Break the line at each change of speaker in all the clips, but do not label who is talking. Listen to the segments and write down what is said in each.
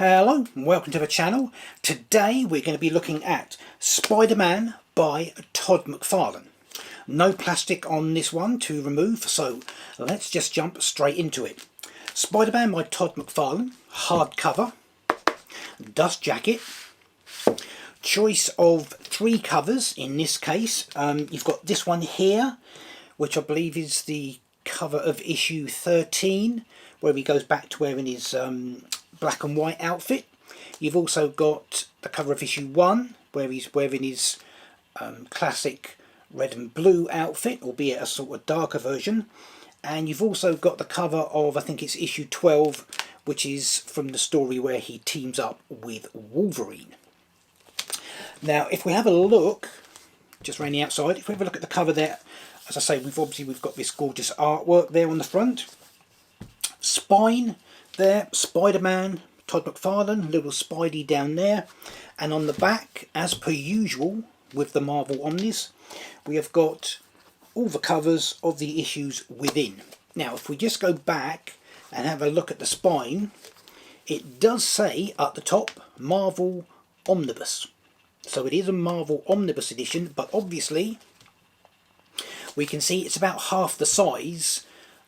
Hello and welcome to the channel. Today we're going to be looking at Spider-Man by Todd McFarlane. No plastic on this one to remove, so let's just jump straight into it. Spider-Man by Todd McFarlane, hardcover, dust jacket, choice of 3 covers in this case. You've got this one here, which I believe is the cover of issue 13, where he goes back to wearing his black and white outfit. You've also got the cover of issue 1, where he's wearing his classic red and blue outfit, albeit a sort of darker version. And you've also got the cover of, I think it's issue 12, which is from the story where he teams up with Wolverine. Now, if we have a look, just around the outside, if we have a look at the cover there, as I say, we've got this gorgeous artwork there on the front. Spine there, Spider-Man, Todd McFarlane, little Spidey down there. And on the back, as per usual with the Marvel Omnibus, we have got all the covers of the issues within. Now, if we just go back and have a look at the spine, it does say at the top, Marvel Omnibus. So it is a Marvel Omnibus edition, but obviously we can see it's about half the size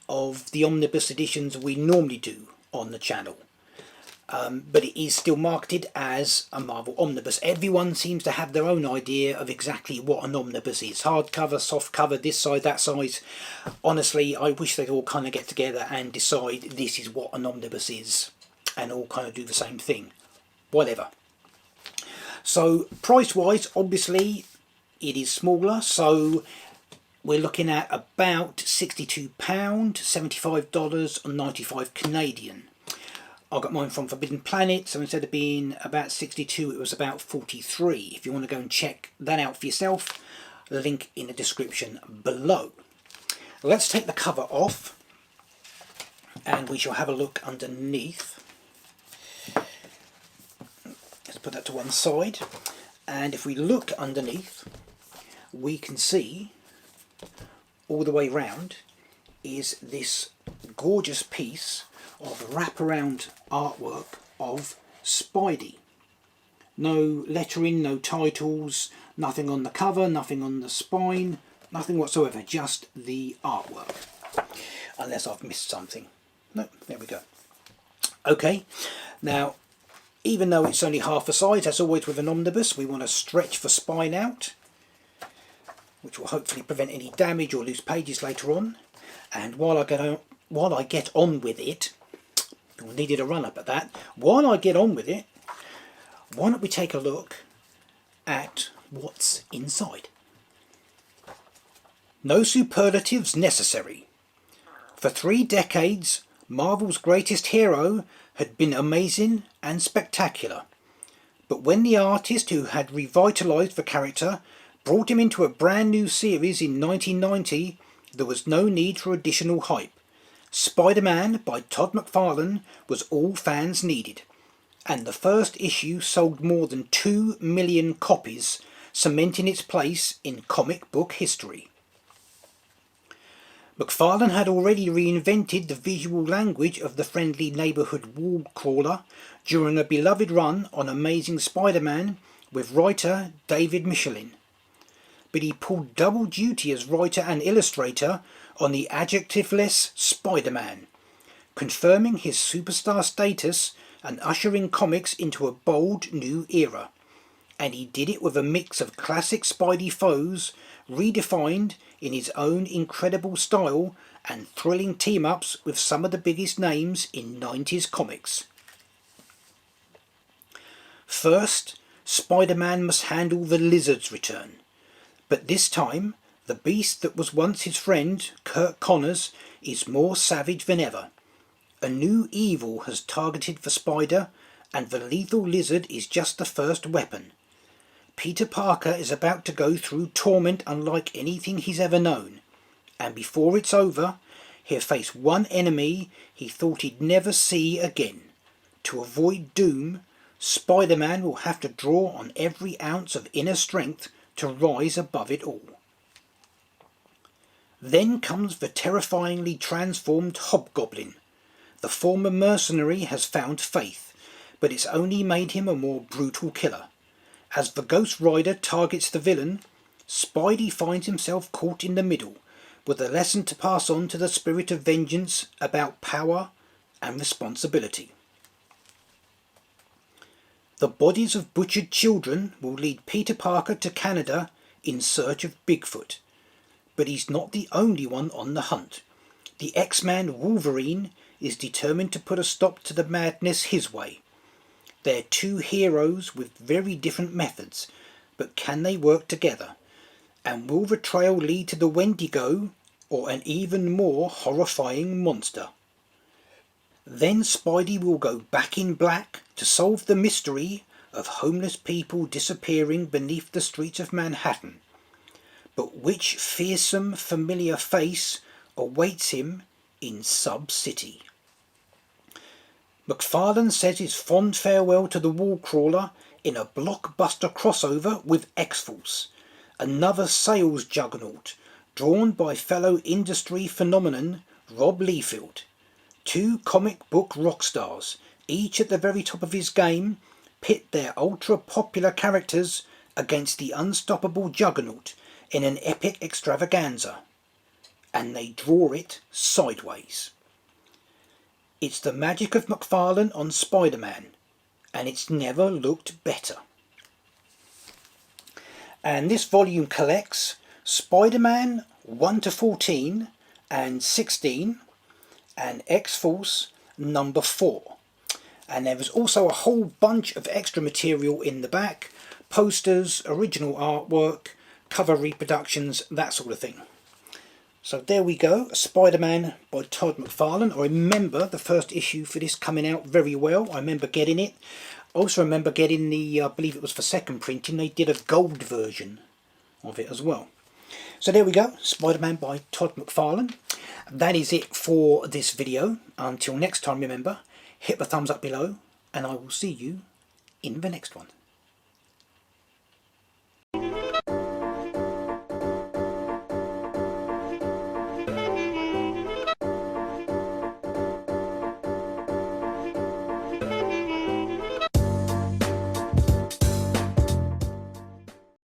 of the Omnibus editions we normally do on the channel. But it is still marketed as a Marvel Omnibus. Everyone seems to have their own idea of exactly what an Omnibus is. Hardcover, soft cover, this size, that size. Honestly, I wish they'd all kind of get together and decide this is what an Omnibus is, and all kind of do the same thing. Whatever. So, price-wise, obviously, it is smaller, so we're looking at about £62, $75.95 Canadian. I got mine from Forbidden Planet, so instead of being about 62, it was about 43. If you want to go and check that out for yourself, link in the description below. Let's take the cover off, and we shall have a look underneath. Let's put that to one side, and if we look underneath, we can see all the way round is this gorgeous piece of wraparound artwork of Spidey. No lettering, no titles, nothing on the cover, nothing on the spine, nothing whatsoever, just the artwork. Unless I've missed something. No, there we go. Okay, now even though it's only half the size, as always with an omnibus, we want to stretch the spine out, which will hopefully prevent any damage or loose pages later on. And while I get on with it, I needed a run up at that. While I get on with it, why don't we take a look at what's inside? No superlatives necessary. For 3 decades, Marvel's greatest hero had been amazing and spectacular. But when the artist who had revitalised the character brought him into a brand new series in 1990, there was no need for additional hype. Spider-Man by Todd McFarlane was all fans needed, and the first issue sold more than 2 million copies, cementing its place in comic book history. McFarlane had already reinvented the visual language of the friendly neighbourhood wall crawler during a beloved run on Amazing Spider-Man with writer David Michelin. But he pulled double duty as writer and illustrator on the adjectiveless Spider-Man, confirming his superstar status and ushering comics into a bold new era. And he did it with a mix of classic Spidey foes, redefined in his own incredible style, and thrilling team-ups with some of the biggest names in 90s comics. First, Spider-Man must handle the Lizard's return. But this time, the beast that was once his friend, Kirk Connors, is more savage than ever. A new evil has targeted the Spider, and the lethal Lizard is just the first weapon. Peter Parker is about to go through torment unlike anything he's ever known, and before it's over, he'll face one enemy he thought he'd never see again. To avoid doom, Spider-Man will have to draw on every ounce of inner strength to rise above it all. Then comes the terrifyingly transformed Hobgoblin. The former mercenary has found faith, but it's only made him a more brutal killer. As the Ghost Rider targets the villain, Spidey finds himself caught in the middle, with a lesson to pass on to the spirit of vengeance about power and responsibility. The bodies of butchered children will lead Peter Parker to Canada in search of Bigfoot. But he's not the only one on the hunt. The X-Man Wolverine is determined to put a stop to the madness his way. They're two heroes with very different methods, but can they work together? And will the trail lead to the Wendigo, or an even more horrifying monster? Then Spidey will go back in black to solve the mystery of homeless people disappearing beneath the streets of Manhattan. But which fearsome familiar face awaits him in Sub-City? McFarlane says his fond farewell to the Wallcrawler in a blockbuster crossover with X-Force, another sales juggernaut drawn by fellow industry phenomenon Rob Liefeld. Two comic book rock stars, each at the very top of his game, pit their ultra-popular characters against the unstoppable juggernaut in an epic extravaganza. And they draw it sideways. It's the magic of McFarlane on Spider-Man, and it's never looked better. And this volume collects Spider-Man 1 to 14 and 16 and X-Force number 4. And there is also a whole bunch of extra material in the back, posters, original artwork, cover reproductions, that sort of thing. So there we go, Spider-Man by Todd McFarlane. I remember the first issue for this coming out very well. I remember getting it. I also remember getting the, I believe it was for second printing, they did a gold version of it as well. So there we go, Spider-Man by Todd McFarlane. That is it for this video. Until next time, remember, hit the thumbs up below, and I will see you in the next one.